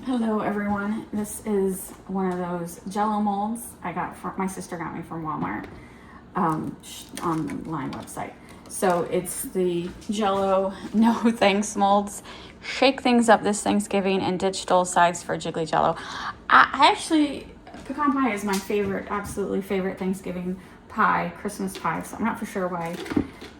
Hello everyone, this is one of those Jello molds I got from, my sister got me from Walmart online website. So it's the Jello no thanks molds. Shake things up this Thanksgiving and ditch dull sides for jiggly Jello. I actually, pecan pie is my favorite, absolutely favorite Thanksgiving pie, Christmas pie. So I'm not for sure why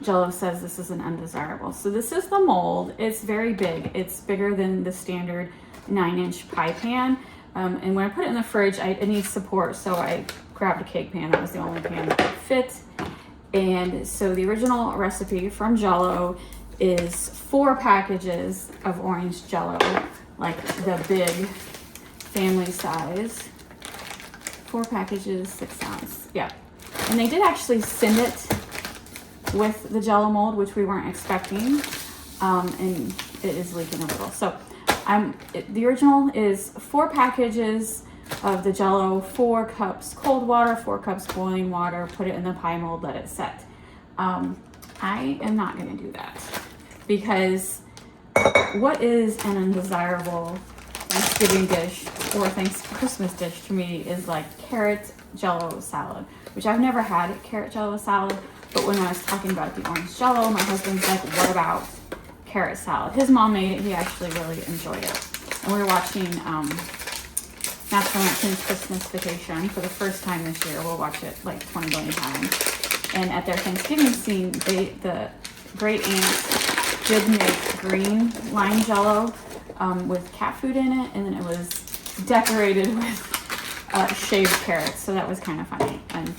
Jello says this is an undesirable. So this is the mold. It's very big. It's bigger than the standard 9-inch pie pan. And when I put it in the fridge, it needs support. So I grabbed a cake pan. That was the only pan that would fit. And so the original recipe from Jello is 4 packages of orange Jello, like the big family size. 4 packages, 6 ounce. Yeah. And they did actually send it with the Jello mold, which we weren't expecting. And it is leaking a little. So the original is 4 packages of the Jello, 4 cups cold water, 4 cups boiling water, put it in the pie mold, let it set. I am not gonna do that because what is an undesirable Thanksgiving dish or Christmas dish to me is like carrot Jello salad, which I've never had carrot Jello salad, but when I was talking about the orange Jello, my husband's like, what about carrot salad? His mom made it. He actually really enjoyed it. And we were watching National Lampoon's Christmas Vacation for the first time this year. We'll watch it like 20 billion times. And at their Thanksgiving scene, the great aunts did make green lime Jello with cat food in it, and then it was decorated with shaved carrots. So that was kind of funny. And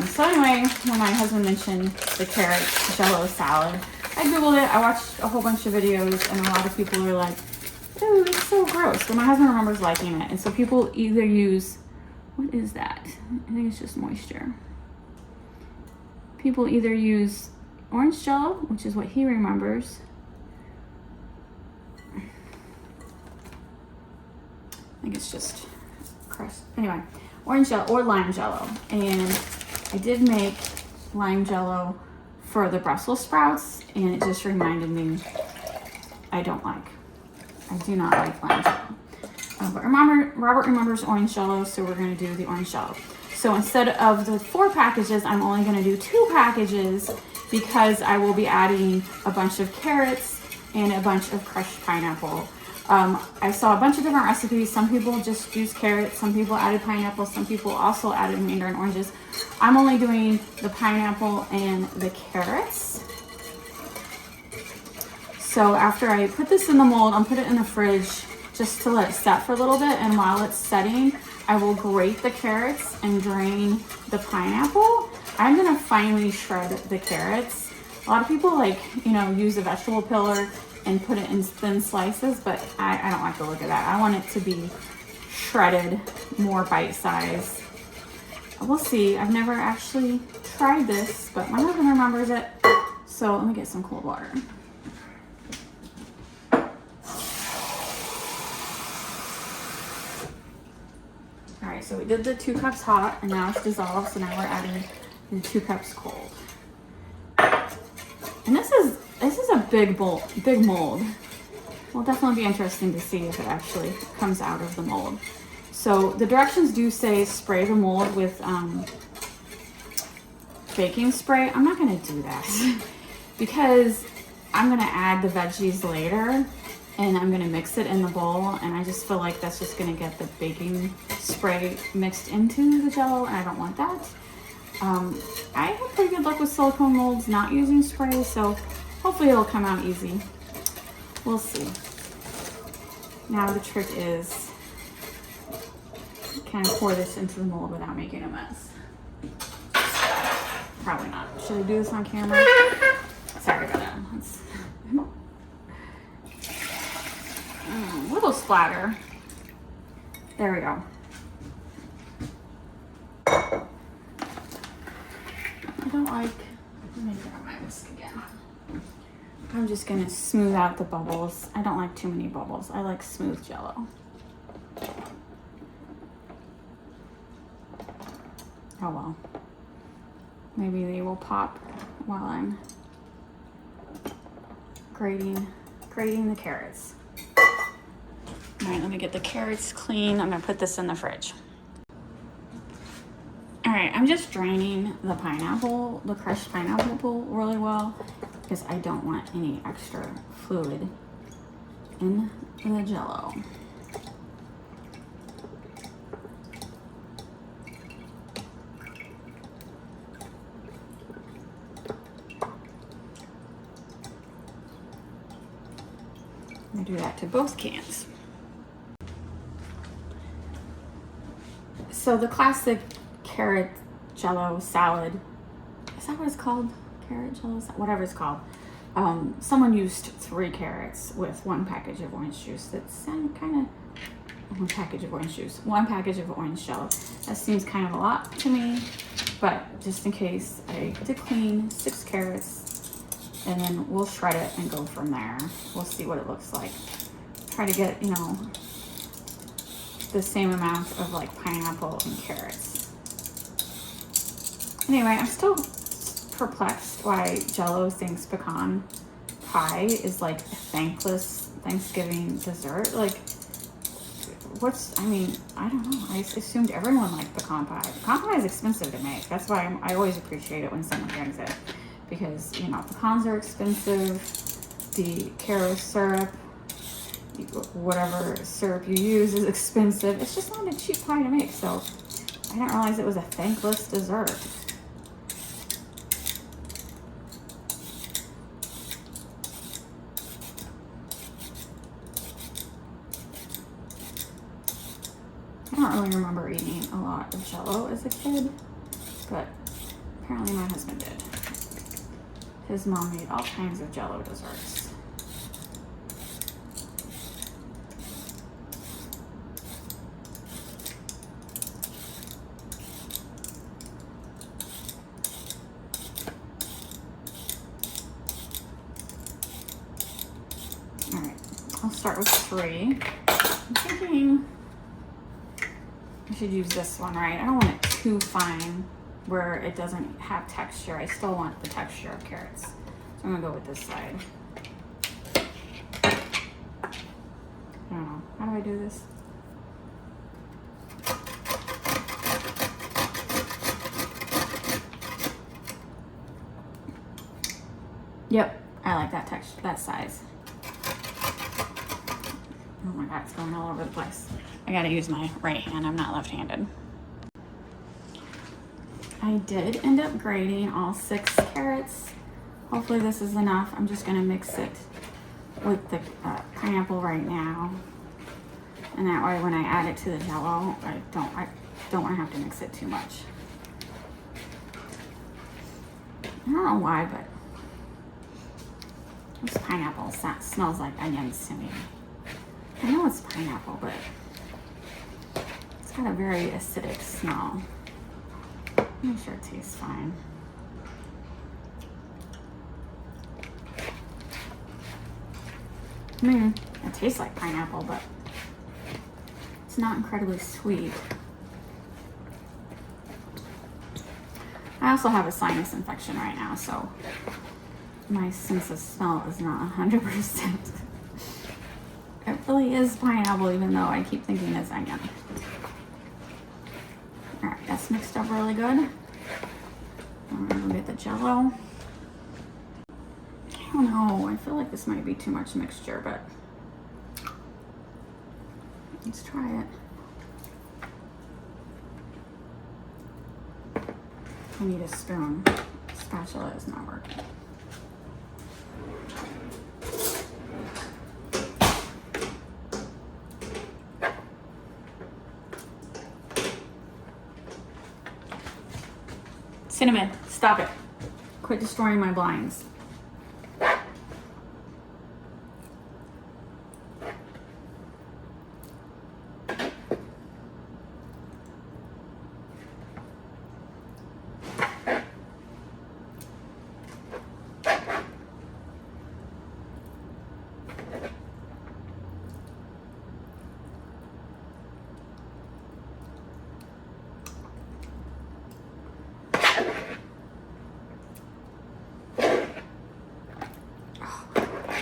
so anyway, when my husband mentioned the carrot Jello salad, I googled it. I watched a whole bunch of videos, and a lot of people are like, "Dude, it's so gross." But my husband remembers liking it, and so people either use, what is that? I think it's just moisture. People either use orange Jello, which is what he remembers. I think it's just crust. Anyway, orange Jello or lime Jello, and I did make lime Jello for the Brussels sprouts, and it just reminded me I do not like lime Jello. But Robert remembers orange Jello, so we're going to do the orange Jello. So instead of the 4 packages, I'm only going to do 2 packages because I will be adding a bunch of carrots and a bunch of crushed pineapple. I saw a bunch of different recipes. Some people just use carrots, some people added pineapple, some people also added mandarin oranges. I'm only doing the pineapple and the carrots. So after I put this in the mold, I'll put it in the fridge just to let it set for a little bit. And while it's setting, I will grate the carrots and drain the pineapple. I'm gonna finely shred the carrots. A lot of people use a vegetable peeler and put it in thin slices, but I don't like the look of that. I want it to be shredded, more bite-sized. We'll see. I've never actually tried this, but my husband remembers it. So let me get some cold water. All right, so we did the 2 cups hot, and now it's dissolved, so now we're adding the 2 cups cold. And this is a big mold. Will definitely be interesting to see if it actually comes out of the mold. So the directions do say spray the mold with baking spray. I'm not gonna do that because I'm gonna add the veggies later and I'm gonna mix it in the bowl, and I just feel like that's just gonna get the baking spray mixed into the Jello, and I don't want that. I have pretty good luck with silicone molds not using spray, so hopefully it'll come out easy. We'll see. Now the trick is, can I pour this into the mold without making a mess? Probably not. Should I do this on camera? Sorry about that. Little splatter. There we go. Let me grab my whisk again. I'm just gonna smooth out the bubbles. I don't like too many bubbles. I like smooth Jello. Oh well. Maybe they will pop while I'm grating the carrots. All right, let me get the carrots clean. I'm gonna put this in the fridge. All right, I'm just draining the pineapple, the crushed pineapple really well because I don't want any extra fluid in the Jello. I'm gonna do that to both cans. So the classic carrot Jello salad, is that what it's called? Carrot Jello, whatever it's called. Someone used 3 carrots with 1 package of orange juice. That's kind of 1 package of orange juice, 1 package of orange Jello. That seems kind of a lot to me, but just in case, I did clean 6 carrots, and then we'll shred it and go from there. We'll see what it looks like. Try to get, you know, the same amount of like pineapple and carrots. Anyway, I'm still perplexed why Jello thinks pecan pie is like a thankless Thanksgiving dessert. Like, I mean, I don't know. I assumed everyone liked pecan pie. Pecan pie is expensive to make. That's why I always appreciate it when someone brings it. Because, you know, pecans are expensive. The Caro syrup, whatever syrup you use, is expensive. It's just not a cheap pie to make. So I didn't realize it was a thankless dessert. I don't really remember eating a lot of Jello as a kid, but apparently my husband did. His mom made all kinds of Jello desserts. All right, I'll start with 3. I'm thinking I should use this one, right? I don't want it too fine where it doesn't have texture. I still want the texture of carrots. So I'm gonna go with this side. I don't know, how do I do this? Yep, I like that texture, that size. Oh my God, it's going all over the place. I gotta use my right hand, I'm not left-handed. I did end up grating all 6 carrots. Hopefully this is enough. I'm just gonna mix it with the pineapple right now. And that way when I add it to the Jello, I don't wanna have to mix it too much. I don't know why, but this pineapple smells like onions to me. I know it's pineapple, but it's got a very acidic smell. I'm sure it tastes fine. I mean, it tastes like pineapple, but it's not incredibly sweet. I also have a sinus infection right now, so my sense of smell is not 100%. It really is pineapple, even though I keep thinking it's onion. All right, that's mixed up really good. I'm gonna get the Jello. I don't know, I feel like this might be too much mixture, but let's try it. I need a spoon. Spatula is not working. Cinnamon, stop it. Quit destroying my blinds.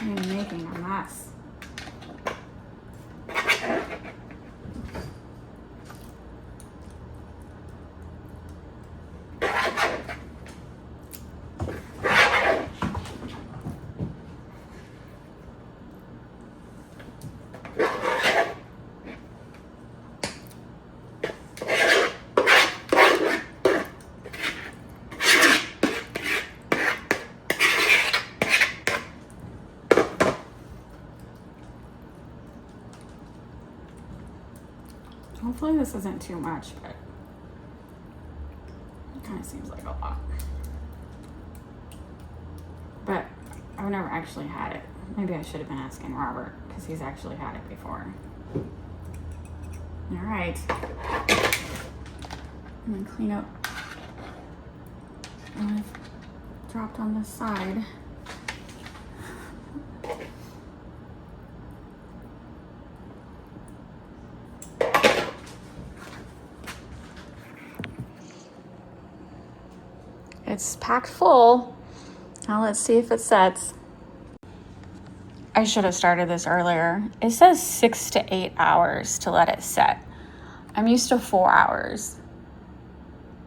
I'm making a mess. Hopefully this isn't too much, but it kind of seems like a lot. But I've never actually had it. Maybe I should have been asking Robert because he's actually had it before. All right. I'm gonna clean up what I've dropped on this side. It's packed full. Now let's see if it sets. I should have started this earlier. It says 6 to 8 hours to let it set. I'm used to 4 hours.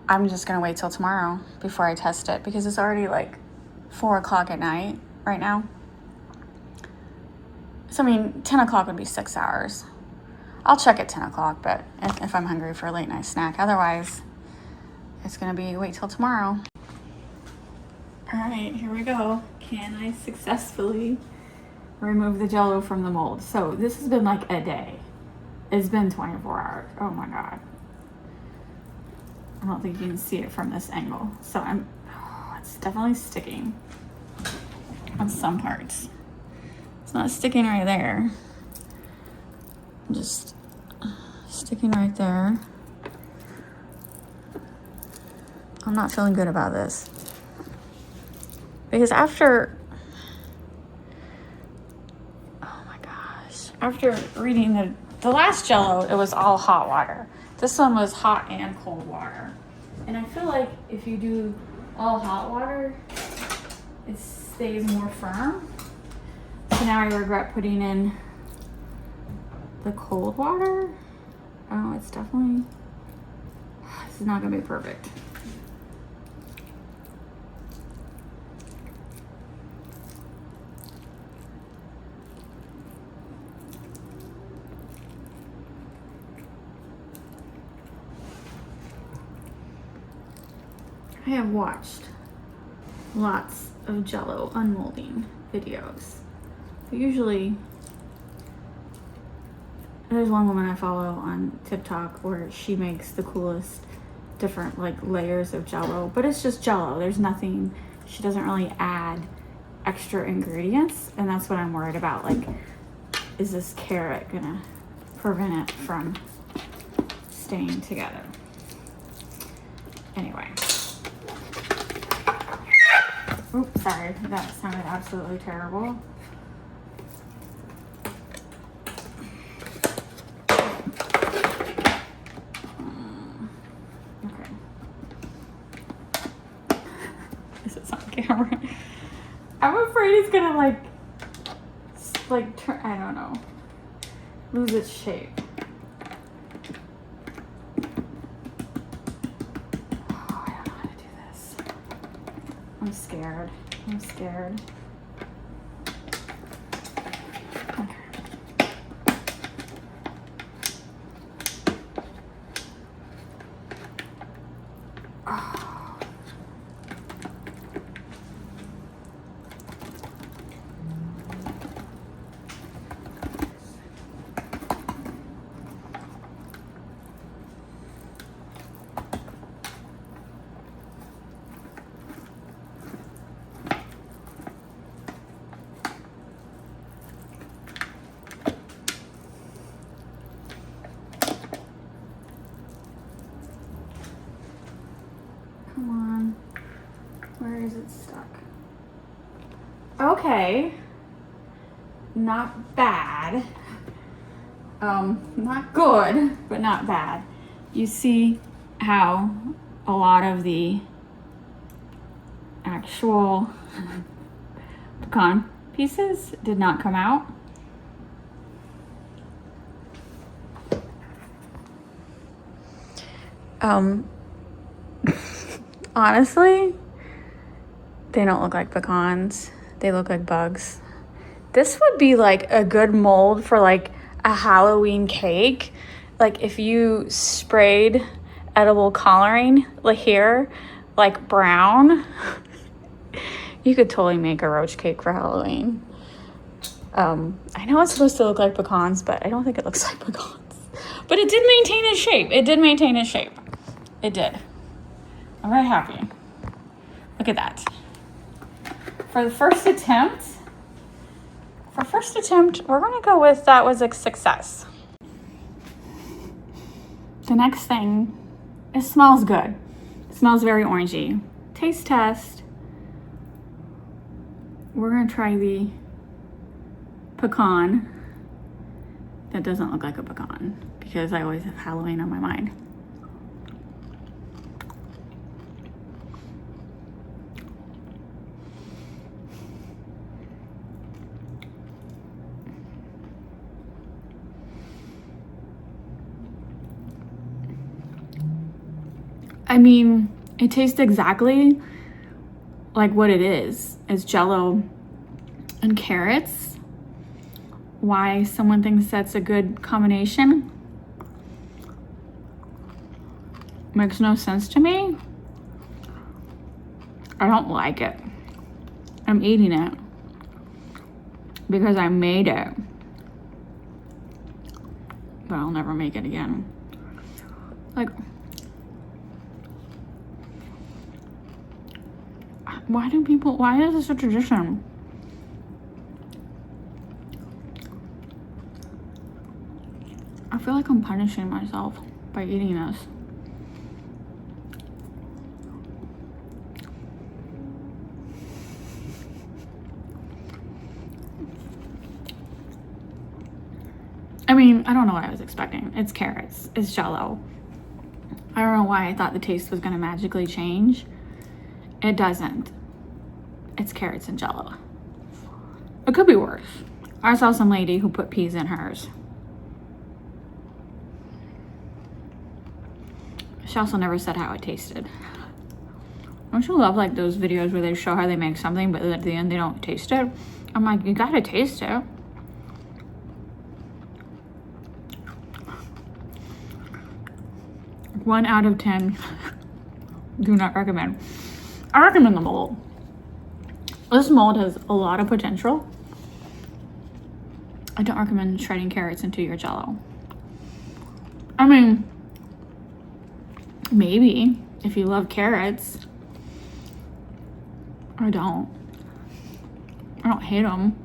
I'm just gonna wait till tomorrow before I test it because it's already like 4 o'clock at night right now. So I mean, 10 o'clock would be 6 hours. I'll check at 10 o'clock, but if I'm hungry for a late night snack. Otherwise, it's gonna be wait till tomorrow. All right, here we go. Can I successfully remove the Jello from the mold? So this has been like a day. It's been 24 hours. Oh my God. I don't think you can see it from this angle. So it's definitely sticking on some parts. It's not sticking right there. Just sticking right there. I'm not feeling good about this. Because after reading the last Jello, it was all hot water. This one was hot and cold water. And I feel like if you do all hot water, it stays more firm. So now I regret putting in the cold water. Oh, it's definitely, this is not gonna be perfect. I have watched lots of Jello unmolding videos. But usually, there's one woman I follow on TikTok where she makes the coolest different like layers of Jello, but it's just Jello. There's nothing, she doesn't really add extra ingredients, and that's what I'm worried about. Like, is this carrot gonna prevent it from staying together? Anyway. Oops, sorry, that sounded absolutely terrible. Okay. This is on camera. I'm afraid it's gonna like turn, I don't know, lose its shape. I'm scared. I'm scared. Okay. Oh. Come on. Where is it stuck? Okay. Not bad. Not good, but not bad. You see how a lot of the actual pecan pieces did not come out. Honestly, they don't look like pecans. They look like bugs. This would be like a good mold for like a Halloween cake. Like if you sprayed edible coloring like here, like brown, you could totally make a roach cake for Halloween. I know it's supposed to look like pecans, but I don't think it looks like pecans. But it did maintain its shape. It did maintain its shape. It did. I'm very happy. Look at that. For the first attempt, we're going to go with that was a success. The next thing, it smells good. It smells very orangey. Taste test. We're going to try the pecan. That doesn't look like a pecan because I always have Halloween on my mind. I mean, it tastes exactly like what it is. It's Jello and carrots. Why someone thinks that's a good combination makes no sense to me. I don't like it. I'm eating it because I made it, but I'll never make it again. Like, why is this a tradition? I feel like I'm punishing myself by eating this. I mean, I don't know what I was expecting. It's carrots, it's Jello. I don't know why I thought the taste was gonna magically change. It doesn't. It's carrots and Jello. It could be worse. I saw some lady who put peas in hers. She also never said how it tasted. Don't you love like those videos where they show how they make something, but at the end they don't taste it? I'm like, you gotta taste it. One out of 10. Do not recommend. I recommend the mold. This mold has a lot of potential. I don't recommend shredding carrots into your Jello. I mean, maybe if you love carrots. I don't hate them.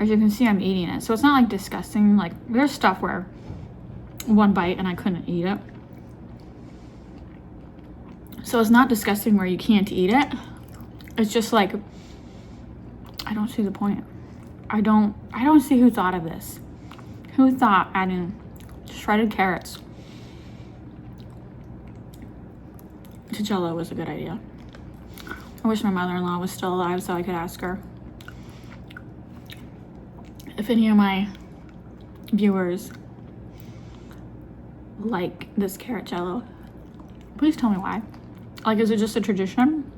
As you can see, I'm eating it, so it's not like disgusting. Like, there's stuff where one bite and I couldn't eat it, so it's not disgusting where you can't eat it. It's just like, I don't see the point. I don't see who thought of this. Who thought adding shredded carrots to Jello was a good idea? I wish my mother-in-law was still alive so I could ask her. If any of my viewers like this carrot Jello, please tell me why. Like, is it just a tradition?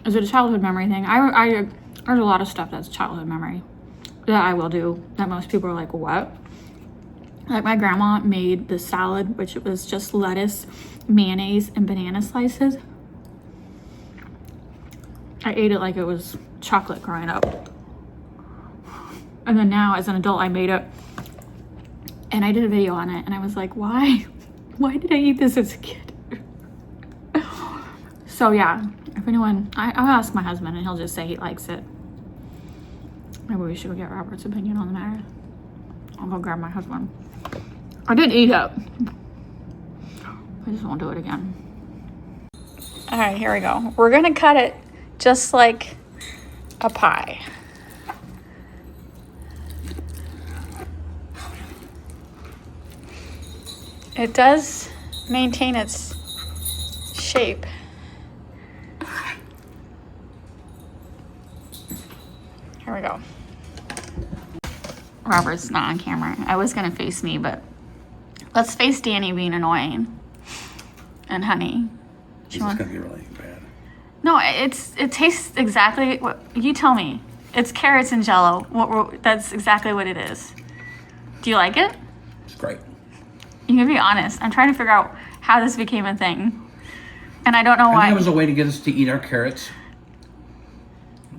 Is it a childhood memory thing? There's a lot of stuff that's childhood memory that I will do that most people are like, what? Like, my grandma made the salad, which was just lettuce, mayonnaise, and banana slices. I ate it like it was chocolate growing up. And then now, as an adult, I made it. And I did a video on it. And I was like, why? Why did I eat this as a kid? So, yeah. If anyone... I'll ask my husband, and he'll just say he likes it. Maybe we should go get Robert's opinion on the matter. I'll go grab my husband. I did eat it. I just won't do it again. All right, here we go. We're going to cut it just like a pie. It does maintain its shape. Here we go. Robert's not on camera. I was gonna face me, but let's face Danny being annoying. And Honey. This is gonna be really bad. No, it tastes exactly what you tell me. It's carrots and Jello. That's exactly what it is. Do you like it? It's great. You can be honest. I'm trying to figure out how this became a thing, and I don't know why. I think it was a way to get us to eat our carrots,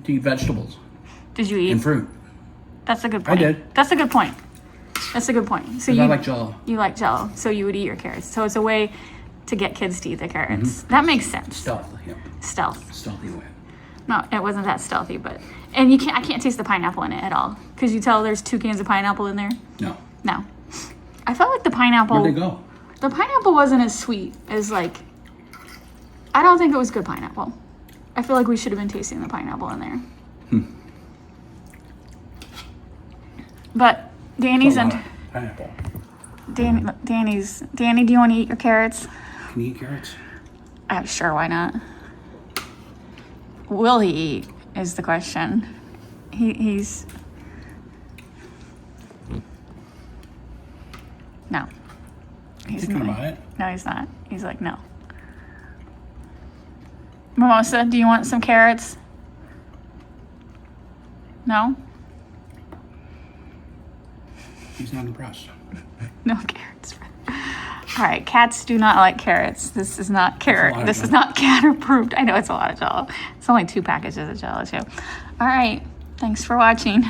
to eat vegetables. Did you eat? And fruit. That's a good point. I did. That's a good point. That's a good point. So 'Cause you I like Jello. You like Jello, so you would eat your carrots. So it's a way to get kids to eat the carrots. That makes sense. Stealth. Yeah. Stealthy way. No, it wasn't that stealthy, but and I can't taste the pineapple in it at all. Cause you tell there's 2 cans of pineapple in there. No. No, I felt like the pineapple. Where'd they go? The pineapple wasn't as sweet as like. I don't think it was good pineapple. I feel like we should have been tasting the pineapple in there. But Danny's It's a lot and of pineapple. Danny, do you want to eat your carrots? Can you eat carrots? I'm sure, why not? Will he eat is the question. He's no. He's Thinking not. about it. No, he's not. He's like, no. Mimosa, do you want some carrots? No? He's not impressed. No carrots. All right, cats do not like carrots. This is not carrot. This is not cat approved. I know it's a lot of Jello. It's only 2 packages of Jello too. All right, thanks for watching.